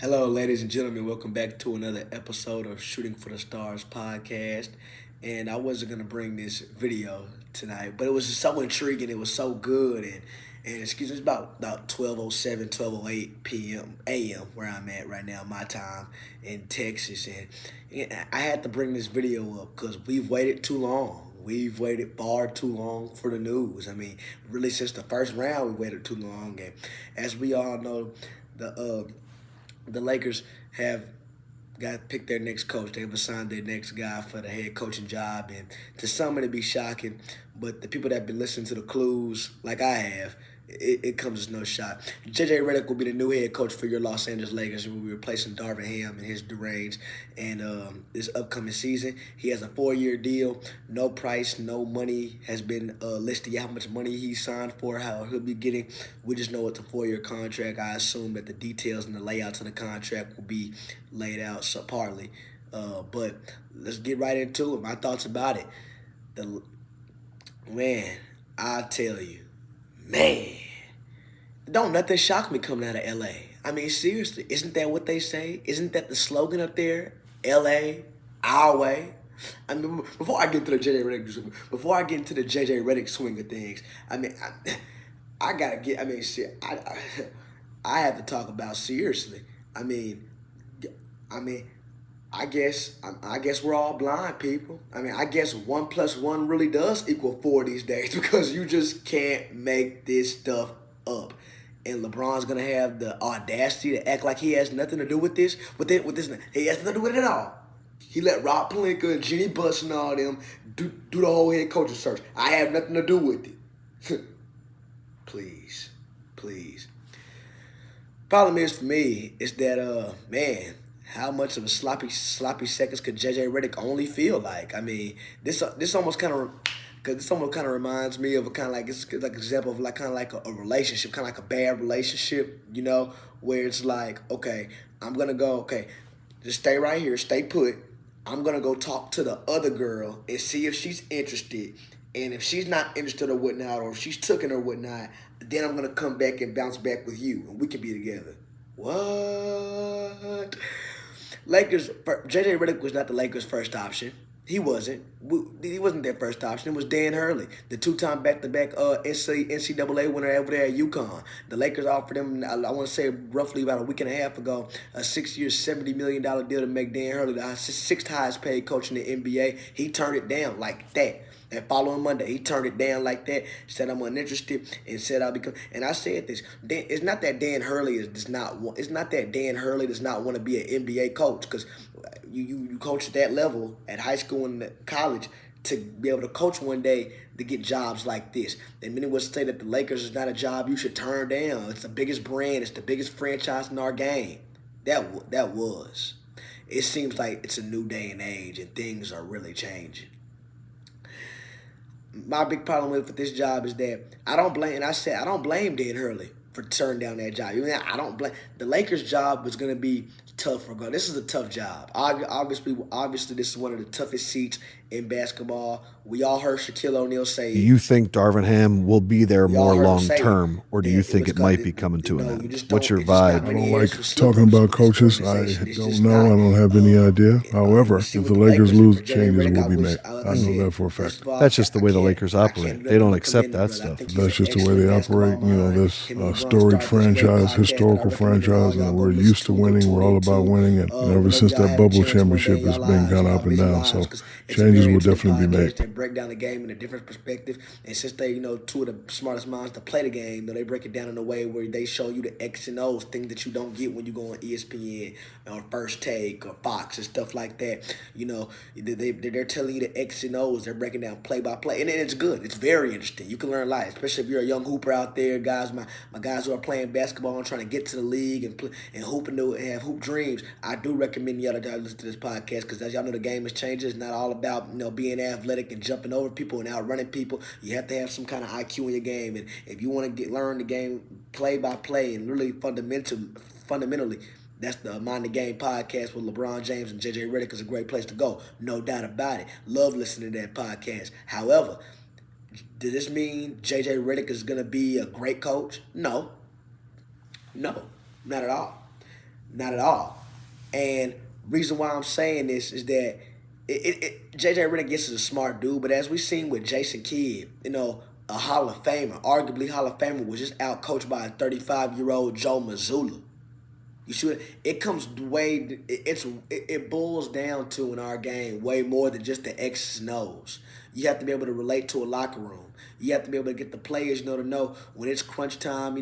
Hello, ladies and gentlemen. Welcome back to another episode of Shooting for the Stars podcast. And I wasn't gonna bring this video tonight, but it was just so intriguing. It was so good, and excuse me, it's about 12:07, 12:08 p.m. a.m. where I'm at right now, my time in Texas, and I had to bring this video up because we've waited too long. We've waited far too long for the news. I mean, really, since the first round, we waited too long. And as we all know, the the Lakers have got picked their next coach. They've assigned their next guy for the head coaching job, and to some it'll be shocking, but the people that have been listening to the clues, like I have, it comes as no shock. JJ Reddick will be the new head coach for your Los Angeles Lakers, and will be replacing Darvin Ham in his deranged and this upcoming season. He has a 4-year deal. No price, no money has been listed yet. How much money he signed for, how he'll be getting. We just know it's a 4-year contract. I assume that the details and the layouts of the contract will be laid out so partly. But let's get right into it. My thoughts about it. The man, I tell you, man, don't nothing shock me coming out of LA. I mean, seriously, isn't that what they say? Isn't that the slogan up there? LA, our way. I mean, before I get into the JJ Reddick swing of things, I mean, I gotta get. I mean, shit, I have to talk about seriously. I mean, I mean, I guess we're all blind people. I mean, I guess 1 plus 1 really does equal 4 these days because you just can't make this stuff up. And LeBron's gonna have the audacity to act like he has nothing to do with this. With this, he has nothing to do with it at all. He let Rob Pelinka and Jenny Buss and all them do the whole head coaching search. I have nothing to do with it. Please, please. Problem is for me is that man, how much of a sloppy seconds could JJ Reddick only feel like? I mean, this almost kind of because this almost kind of reminds me of a kind of like it's like an example of like kind of like a relationship, kind of like a bad relationship, where it's like, okay, I'm gonna go, okay, just stay right here, stay put. I'm gonna go talk to the other girl and see if she's interested. And if she's not interested or whatnot, or if she's taken or whatnot, then I'm gonna come back and bounce back with you, and we can be together. What? Lakers. JJ Redick was not the Lakers' first option. He wasn't. He wasn't their first option. It was Dan Hurley, the two-time back-to-back NCAA winner over there at UConn. The Lakers offered him, I want to say roughly about a week and a half ago, a 6-year, $70 million deal to make Dan Hurley the sixth highest paid coach in the NBA. He turned it down like that. That following Monday, he turned it down like that, said I'm uninterested, and said I'll become. And I said this: it's not that Dan Hurley does not. It's not that Dan Hurley does not want to be an NBA coach, because you coach at that level at high school and college to be able to coach one day to get jobs like this. And many would say that the Lakers is not a job you should turn down. It's the biggest brand. It's the biggest franchise in our game. That was. It seems like it's a new day and age, and things are really changing. My big problem with this job is that I don't blame, and I said I don't blame Dan Hurley for turning down that job. Even I don't blame the Lakers' job was going to be tough for going. This is a tough job. Obviously, this is one of the toughest seats in basketball. We all heard Shaquille O'Neal say, Do you think Darvin Ham will be there more long say term, or do you think it might be coming to an you end? just What's your don't. It just got vibe? I many don't like years for talking slippers about with this coaches. I organization. It's don't just know. I not. don't have any idea. However, See if with the the Lakers Lakers, lose, for Jay changes Reddick, will be made. I know that for a first fact. of all, That's just the way the can't- Lakers I operate. can't They don't nothing but accept commend the that brother. I stuff. think he's That's an just the way excellent they basketball operate. You know, mind. this Him and LeBron storied started this great franchise, podcast that I historical recommend that all franchise, y'all and go we're listen used to to. Go winning. tune We're all about into. winning. And ever Whenever since y'all that have a bubble chance one day in championship, y'all it's been lives, kind in of y'all up and busy down. lives, So because it's a changes very will interesting definitely be podcast made. that break down the game in a different perspective. And since they, two of the smartest minds to play the game, they break it down in a way where they show you the X and O's, things that you don't get when you go on ESPN or First Take or Fox and stuff like that. They're telling you the X and O's. They're breaking down play by play, and it's good. It's very interesting. You can learn a lot, especially if you're a young hooper out there, guys. My guys who are playing basketball and trying to get to the league and hoop and have hoop dreams. I do recommend y'all to listen to this podcast, because as y'all know, the game is changing. It's not all about being athletic and jumping over people and outrunning people. You have to have some kind of IQ in your game, and if you want to learn the game play by play and really fundamentally. That's the Mind the Game podcast with LeBron James and JJ Redick is a great place to go. No doubt about it. Love listening to that podcast. However, does this mean JJ Redick is going to be a great coach? No. No, not at all. Not at all. And reason why I'm saying this is that JJ Reddick is a smart dude, but as we seen with Jason Kidd, a Hall of Famer, arguably Hall of Famer, was just out coached by a 35-year-old Joe Mazzulla. You should. It comes way. It boils down to in our game way more than just the X's and O's. You have to be able to relate to a locker room. You have to be able to get the players, to know when it's crunch time.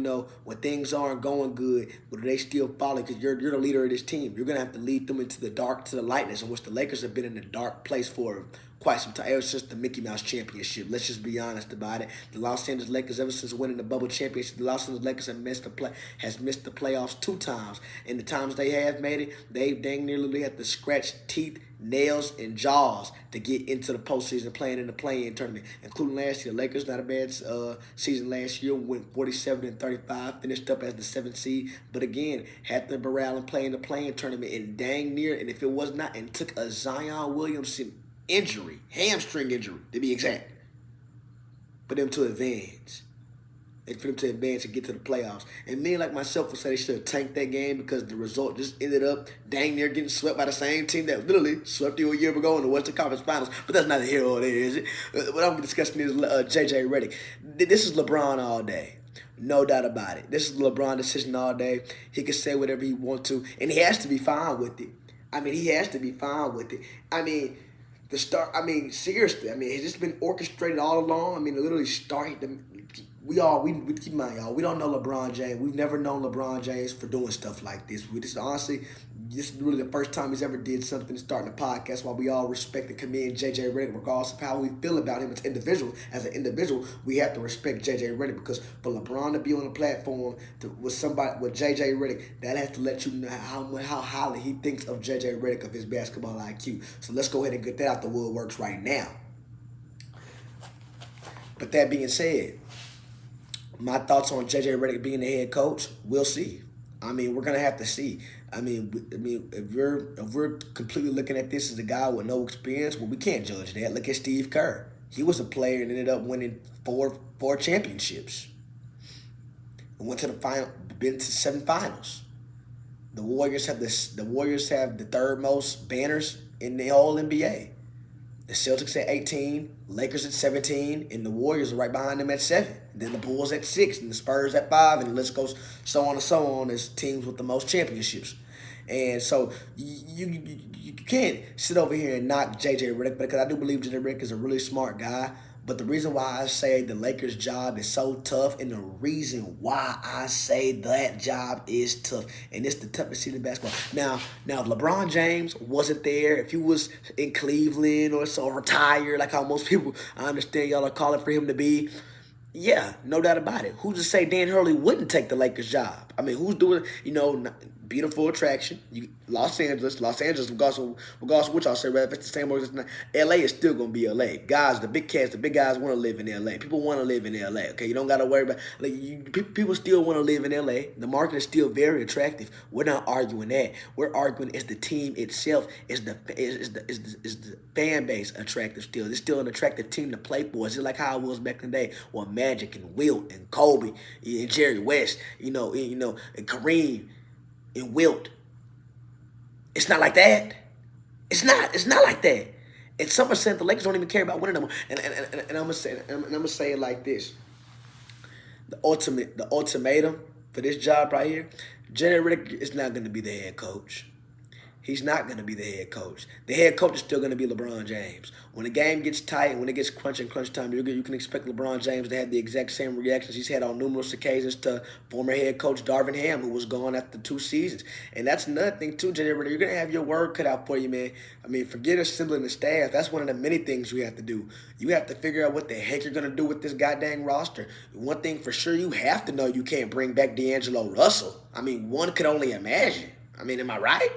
When things aren't going good, but they still follow because you're the leader of this team. You're gonna have to lead them into the dark, to the lightness, in which the Lakers have been in a dark place for quite some time, ever since the Mickey Mouse championship. Let's just be honest about it. The Los Angeles Lakers, ever since winning the bubble championship, the Los Angeles Lakers have missed the playoffs 2 times. And the times they have made it, they dang nearly had to scratch teeth, nails, and jaws to get into the postseason, playing in the play-in tournament, including last year. The Lakers, not a bad season last year, went 47-35, finished up as the 7th seed, but again, had the morale and play in the play-in tournament, and dang near, and if it was not, and took a Zion Williamson injury, hamstring injury to be exact, for them to advance. And for them to advance and get to the playoffs. And men like myself would say they should have tanked that game because the result just ended up dang near getting swept by the same team that literally swept you a year ago in the Western Conference Finals. But that's neither here nor there, is it? What I'm discussing is JJ Reddick. This is LeBron all day. No doubt about it. This is LeBron's decision all day. He can say whatever he wants to, and he has to be fine with it. He has to be fine with it. Seriously, it's just been orchestrated all along. Literally starting. We keep in mind, y'all, we don't know LeBron James. We've never known LeBron James for doing stuff like this. We just honestly, this is really the first time he's ever did something starting a podcast. While we all respect and commend JJ Reddick, regardless of how we feel about him as an individual, we have to respect JJ Reddick, because for LeBron to be on a platform with JJ Reddick, that has to let you know how highly he thinks of JJ Reddick, of his basketball IQ. So let's go ahead and get that out the woodworks right now. But that being said, my thoughts on JJ Reddick being the head coach, we'll see. We're gonna have to see. If we're completely looking at this as a guy with no experience, well, we can't judge that. Look at Steve Kerr. He was a player and ended up winning four championships. And went to the final, been to 7 finals. The Warriors have the 3rd most banners in the whole NBA. The Celtics at 18, Lakers at 17, and the Warriors are right behind them at 7. Then the Bulls at 6, and the Spurs at 5, and the list goes so on and so on as teams with the most championships. And so you can't sit over here and knock JJ Reddick, because I do believe JJ Reddick is a really smart guy. But the reason why I say the Lakers' job is so tough, and the reason why I say that job is tough, and it's the toughest season in basketball. Now, if LeBron James wasn't there, if he was in Cleveland or so retired, like how most people, I understand y'all are calling for him to be, yeah, no doubt about it. Who's to say Dan Hurley wouldn't take the Lakers' job? Who's doing, beautiful attraction. Los Angeles, regardless of what y'all say, if it's the same organization, LA is still going to be LA. Guys, the big guys want to live in LA. People want to live in LA, okay? You don't got to worry about, people still want to live in LA. The market is still very attractive. We're not arguing that. We're arguing is the team itself, is the fan base attractive still. It's still an attractive team to play for. It's just like how it was back in the day with Magic and Wilt and Kobe and Jerry West, and Kareem and Wilt. It's not like that. It's not like that. In some percent, the Lakers don't even care about winning them. And I'm gonna say it like this: the ultimatum for this job right here, JJ Reddick is not gonna be the head coach. He's not going to be the head coach. The head coach is still going to be LeBron James. When the game gets tight and when it gets crunch time, you can expect LeBron James to have the exact same reactions he's had on numerous occasions to former head coach Darvin Ham, who was gone after 2 seasons. And that's another thing, too, JJ Reddick. You're going to have your work cut out for you, man. Forget assembling the staff. That's one of the many things you have to do. You have to figure out what the heck you're going to do with this goddamn roster. One thing for sure, you have to know you can't bring back D'Angelo Russell. One could only imagine. Am I right?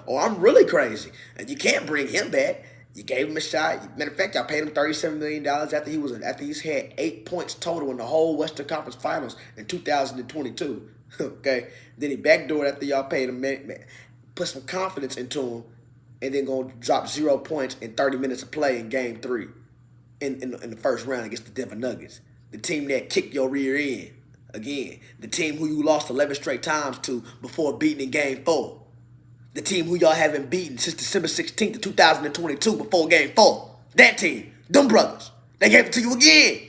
Or I'm really crazy. And you can't bring him back. You gave him a shot. Matter of fact, y'all paid him $37 million after he's had 8 points total in the whole Western Conference Finals in 2022. Okay? Then he backdoored after y'all paid him, put some confidence into him, and then gonna drop 0 points in 30 minutes of play in Game 3 in the first round against the Denver Nuggets. The team that kicked your rear end. Again, the team who you lost 11 straight times to before beating in Game 4. The team who y'all haven't beaten since December 16th of 2022 before Game 4. That team. Them brothers. They gave it to you again.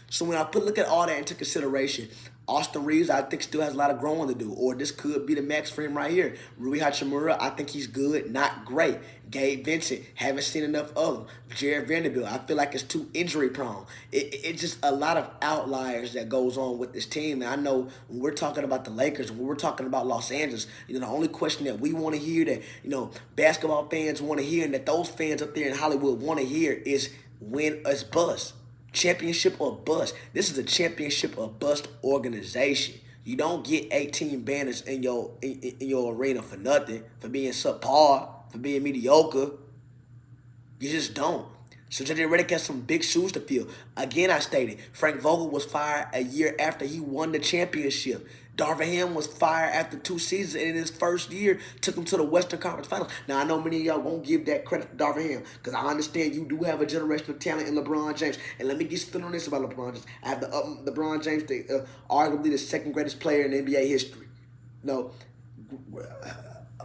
So when I look at all that into consideration, Austin Reeves, I think, still has a lot of growing to do. Or this could be the max for him right here. Rui Hachimura, I think he's good, not great. Gabe Vincent, haven't seen enough of him. Jared Vanderbilt, I feel like it's too injury prone. It's just a lot of outliers that goes on with this team. And I know when we're talking about the Lakers, when we're talking about Los Angeles, the only question that we want to hear, that basketball fans want to hear, and that those fans up there in Hollywood want to hear is win us bust. Championship or bust. This is a championship or bust organization. You don't get 18 banners in your arena for nothing, for being subpar, for being mediocre. You just don't. So JJ Reddick has some big shoes to fill. Again, I stated, Frank Vogel was fired a year after he won the championship. Darvin Ham was fired after 2 seasons, and in his first year, took him to the Western Conference Finals. Now, I know many of y'all won't give that credit to Darvin Ham, because I understand you do have a generational talent in LeBron James. And let me get something on this about LeBron James. I have LeBron James, arguably the second greatest player in NBA history. A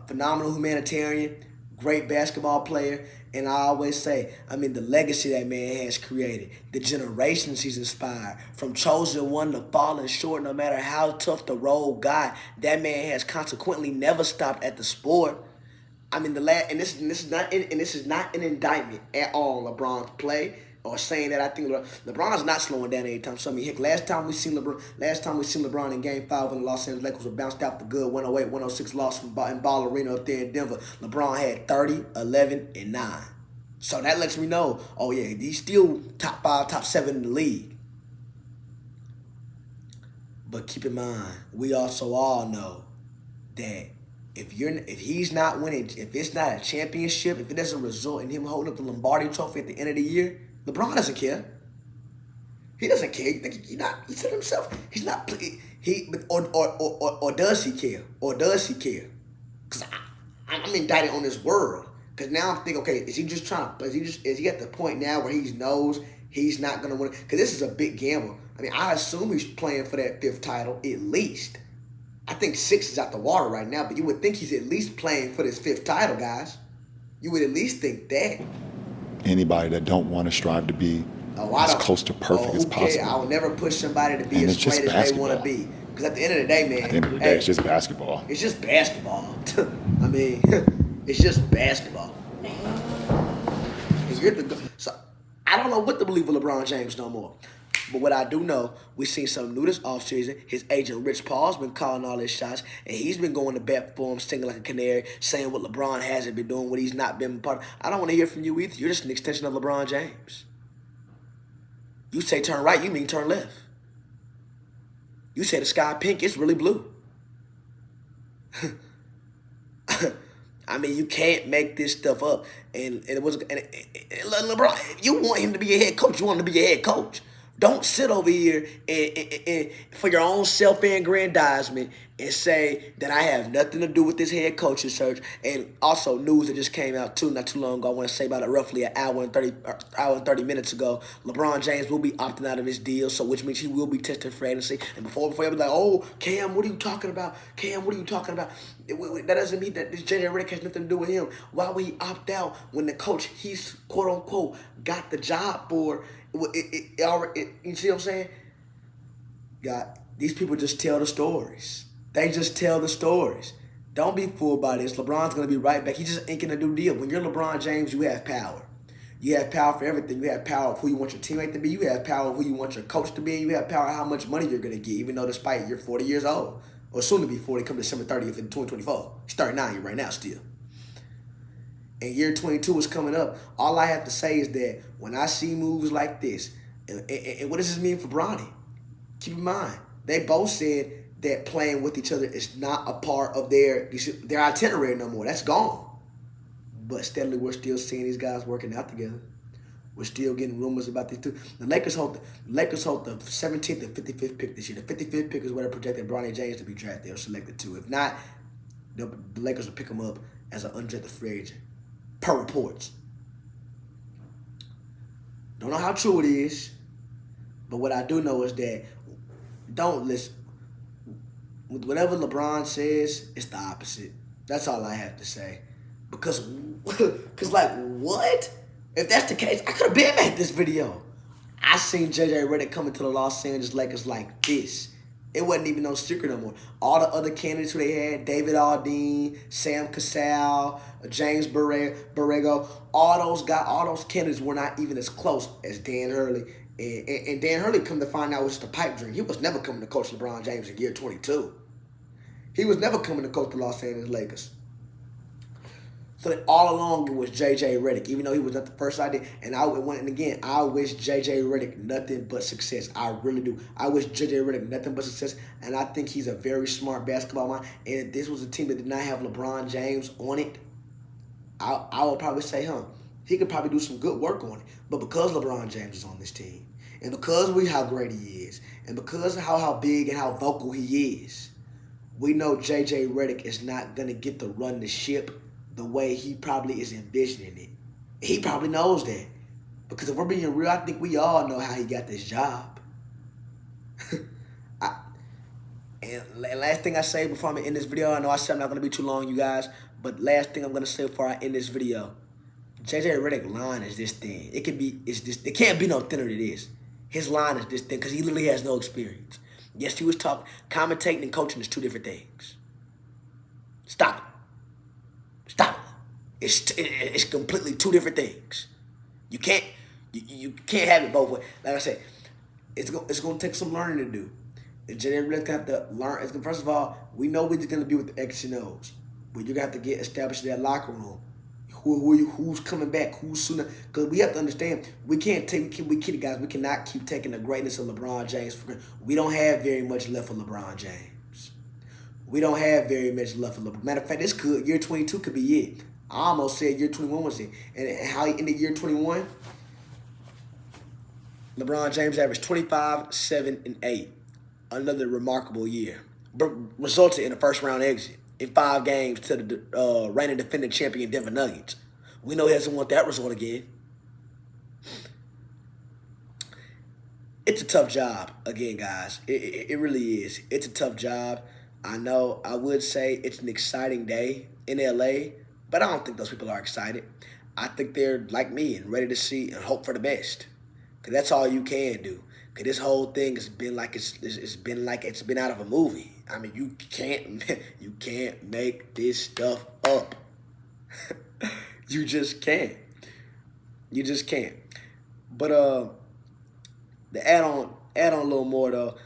phenomenal humanitarian, great basketball player. And I always say, the legacy that man has created, the generations he's inspired, from chosen one to falling short, no matter how tough the road got, that man has consequently never stopped at the sport. This is not an indictment at all LeBron's play, or saying that I think LeBron's not slowing down anytime soon. Heck, last time we seen LeBron in Game 5 when the Los Angeles Lakers were bounced out for good 108-106 loss in Ball Arena up there in Denver. LeBron had 30, 11, and 9. So that lets me know, oh yeah, he's still top 5, top 7 in the league. But keep in mind, we also all know that if he's not winning, if it's not a championship, if it doesn't result in him holding up the Lombardi Trophy at the end of the year, LeBron doesn't care. He doesn't care. He said himself, he's not. Or does he care? Or does he care? Because I'm indicted on this world. Because now I'm thinking, okay, is he at the point now where he knows he's not gonna win? Because this is a big gamble. I assume he's playing for that 5th title at least. I think 6 is out the water right now, but you would think he's at least playing for this 5th title, guys. You would at least think that. Anybody that don't want to strive to be as close to perfect as possible. I will never push somebody to be as great as they want to be. Because at the end of the day, man. At the end of the day, it's just basketball. It's just basketball. It's just basketball. So I don't know what to believe of LeBron James no more. But what I do know, we've seen something new this offseason. His agent, Rich Paul's been calling all his shots, and he's been going to bat for him, singing like a canary, saying what LeBron hasn't been doing, what he's not been part of. I don't want to hear from you either. You're just an extension of LeBron James. You say turn right, you mean turn left. You say the sky pink, it's really blue. You can't make this stuff up. And LeBron, you want him to be a head coach. You want him to be a head coach. Don't sit over here and for your own self-aggrandizement and say that I have nothing to do with this head coaching search. And also news that just came out too, not too long ago. I want to say about it roughly an hour and 30 minutes ago. LeBron James will be opting out of his deal, so which means he will be testing free agency. And before you be like, oh, Cam, what are you talking about? Cam, what are you talking about? That doesn't mean that this JJ Reddick has nothing to do with him. Why would he opt out when the coach he's quote unquote got the job for? You see what I'm saying? God, these people just tell the stories. They just tell the stories. Don't be fooled by this. LeBron's going to be right back. He's just inking a new deal. When you're LeBron James, you have power. You have power for everything. You have power of who you want your teammate to be. You have power of who you want your coach to be. You have power of how much money you're going to get, even though despite you're 40 years old. Or soon to be 40 come December 30th in 2024. He's 39 right now still. And year 22 is coming up. All I have to say is that when I see moves like this, and what does this mean for Bronny? Keep in mind, they both said that playing with each other is not a part of their itinerary no more. That's gone. But steadily, we're still seeing these guys working out together. We're still getting rumors about these two. The Lakers hold the 17th and 55th pick this year. The 55th pick is where they projected Bronny James to be drafted or selected to. If not, the Lakers will pick him up as an undrafted free agent. Per reports. Don't know how true it is, but what I do know is that don't listen. With whatever LeBron says, it's the opposite. That's all I have to say. Because like, what? If that's the case, I could have been at this video. I seen JJ Reddick coming to the Los Angeles Lakers like this. It wasn't even no secret no more. All the other candidates who they had, David Aldean, Sam Cassell, James Borrego, all those candidates were not even as close as Dan Hurley. And Dan Hurley, come to find out, was just a pipe dream. He was never coming to coach LeBron James in year 22. He was never coming to coach the Los Angeles Lakers. So that all along it was J.J. Reddick, even though he was not the first idea. And I wish J.J. Reddick nothing but success. I really do. I wish J.J. Reddick nothing but success. And I think he's a very smart basketball mind. And if this was a team that did not have LeBron James on it, I would probably say, he could probably do some good work on it. But because LeBron James is on this team, and because we how great he is, and because of how big and how vocal he is, we know J.J. Reddick is not going to get to run the ship the way he probably is envisioning it. He probably knows that. Because if we're being real, I think we all know how he got this job. And last thing I say before I'm going to end this video, I know I said I'm not going to be too long, you guys, but last thing I'm going to say before I end this video, J.J. Reddick's line is this thin. It can't be no thinner than this. His line is this thin because he literally has no experience. Yes, he was talking. Commentating and coaching is two different things. Stop it. It's completely two different things. You can't have it both ways. Like I said, it's gonna take some learning to do. And J.J. Reddick's gonna have to learn. First of all, we know we're gonna be with the X and O's, but you're gonna have to get established in that locker room. Who's coming back? Who's sooner? Because we have to understand, we cannot keep taking the greatness of LeBron James for granted. We don't have very much left for LeBron James. We don't have very much left for LeBron. Matter of fact, year 22 could be it. I almost said year 21 was it. And how he ended year 21, LeBron James averaged 25, 7, and 8. Another remarkable year. Resulted in a first-round exit in 5 games to the reigning defending champion Denver Nuggets. We know he doesn't want that result again. It's a tough job, again, guys. It really is. It's a tough job. I know I would say it's an exciting day in L.A., but I don't think those people are excited. I think they're like me and ready to see and hope for the best. Because that's all you can do. Because this whole thing has been like it's been out of a movie. I mean, you can't make this stuff up. You just can't. You just can't. But to add on a little more though,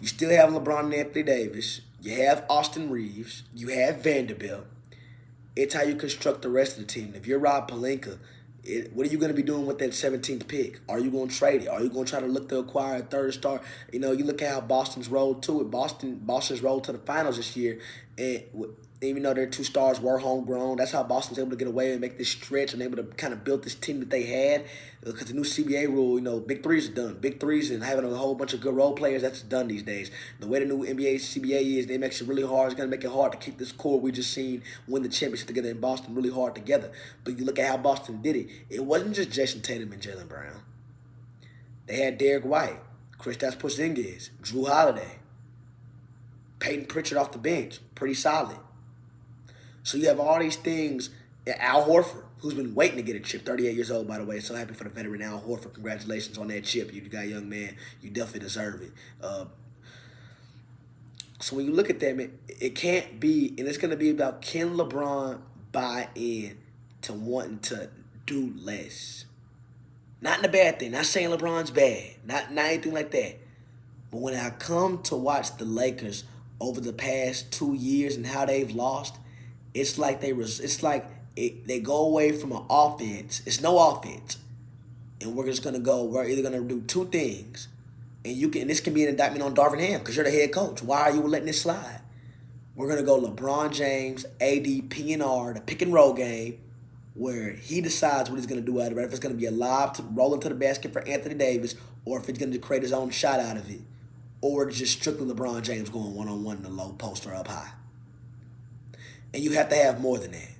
you still have LeBron and Anthony Davis. You have Austin Reeves. You have Vanderbilt. It's how you construct the rest of the team. If you're Rob Pelinka, what are you going to be doing with that 17th pick? Are you going to trade it? Are you going to try to look to acquire a third star? You know, you look at how Boston's rolled to it. Boston's rolled to the finals this year, and even though their 2 stars were homegrown, that's how Boston's able to get away and make this stretch and able to kind of build this team that they had. Because the new CBA rule, you know, big threes are done. Big threes and having a whole bunch of good role players, that's done these days. The way the new NBA CBA is, they make it really hard. It's going to make it hard to keep this core we just seen win the championship together in Boston really hard together. But you look at how Boston did it. It wasn't just Jason Tatum and Jaylen Brown. They had Derek White, Kristaps Porzingis, Drew Holiday, Peyton Pritchard off the bench, pretty solid. So you have all these things. Al Horford, who's been waiting to get a chip, 38 years old, by the way. So happy for the veteran Al Horford. Congratulations on that chip. You got a young man. You definitely deserve it. So when you look at that, man, it can't be, and it's going to be about, can LeBron buy in to wanting to do less? Not in a bad thing. Not saying LeBron's bad. Not anything like that. But when I come to watch the Lakers over the past 2 years and how they've lost, it's like they go away from an offense. It's no offense. And we're either going to do 2 things. And this can be an indictment on Darvin Ham because you're the head coach. Why are you letting this slide? We're going to go LeBron James, AD, PNR, the pick and roll game, where he decides what he's going to do out of it. If it's going to be a lob to roll into the basket for Anthony Davis, or if it's going to create his own shot out of it, or just strictly LeBron James going one-on-one in the low post or up high. And you have to have more than that.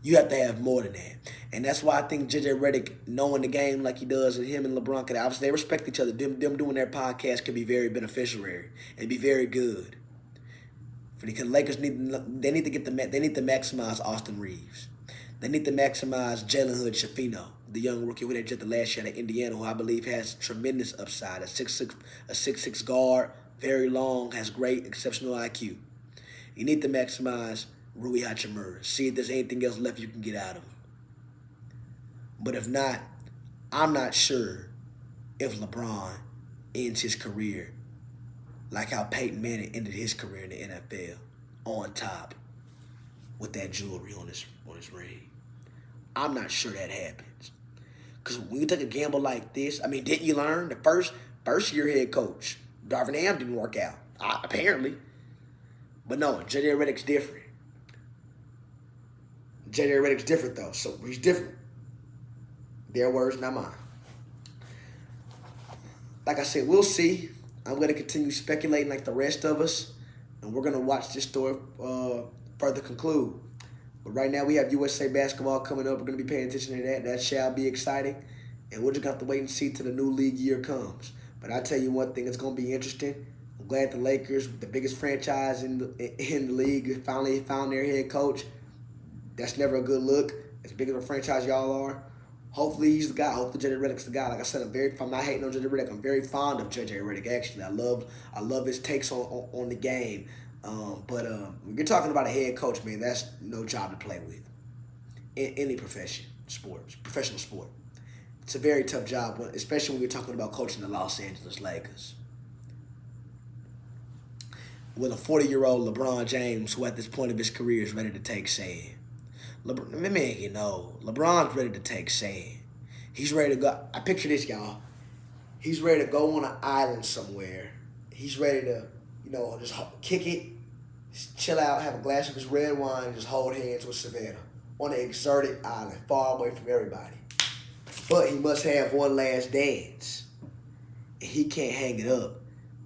You have to have more than that. And that's why I think JJ Reddick, knowing the game like he does, and him and LeBron, can obviously they respect each other. Them doing their podcast can be very beneficial and be very good. Because Lakers need to maximize Austin Reeves. They need to maximize Jalen Hood Shafino, the young rookie who they drafted last year at Indiana, who I believe has tremendous upside. A 6'6" guard, very long, has great, exceptional IQ. You need to maximize Rui Hachimura. See if there's anything else left you can get out of him. But if not, I'm not sure if LeBron ends his career like how Peyton Manning ended his career in the NFL, on top with that jewelry on his ring. I'm not sure that happens. Because when you take a gamble like this, I mean, didn't you learn? The first year head coach, Darvin Ham, didn't work out, apparently. But no, JJ Reddick's different. JJ Reddick's different, though, so he's different. Their words, not mine. Like I said, we'll see. I'm going to continue speculating like the rest of us, and we're going to watch this story further conclude. But right now, we have USA basketball coming up. We're going to be paying attention to that. That shall be exciting, and we're just going to have to wait and see till the new league year comes. But I tell you one thing, it's going to be interesting. I'm glad the Lakers, the biggest franchise in the league, finally found their head coach. That's never a good look. As big of a franchise y'all are. Hopefully he's the guy. Hopefully JJ Reddick's the guy. Like I said, I'm not hating on JJ Reddick. I'm very fond of JJ Reddick, actually. I love his takes on the game. But when you're talking about a head coach, man, that's no job to play with. In any professional sport. It's a very tough job, especially when you're talking about coaching the Los Angeles Lakers. With a 40-year-old LeBron James, who at this point of his career is ready to take sand. LeBron's ready to take sand. He's ready to go. I picture this, y'all. He's ready to go on an island somewhere. He's ready to, just kick it, just chill out, have a glass of his red wine, and just hold hands with Savannah on an exotic island, far away from everybody. But he must have one last dance. And he can't hang it up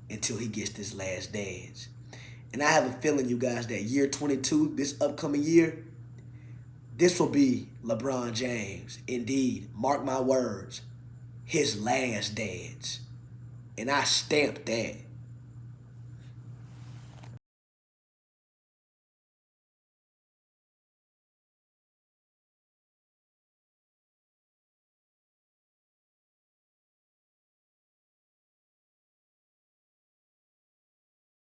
until he gets this last dance. And I have a feeling, you guys, that year 22, this upcoming year, this will be LeBron James, indeed, mark my words, his last dance. And I stamped that.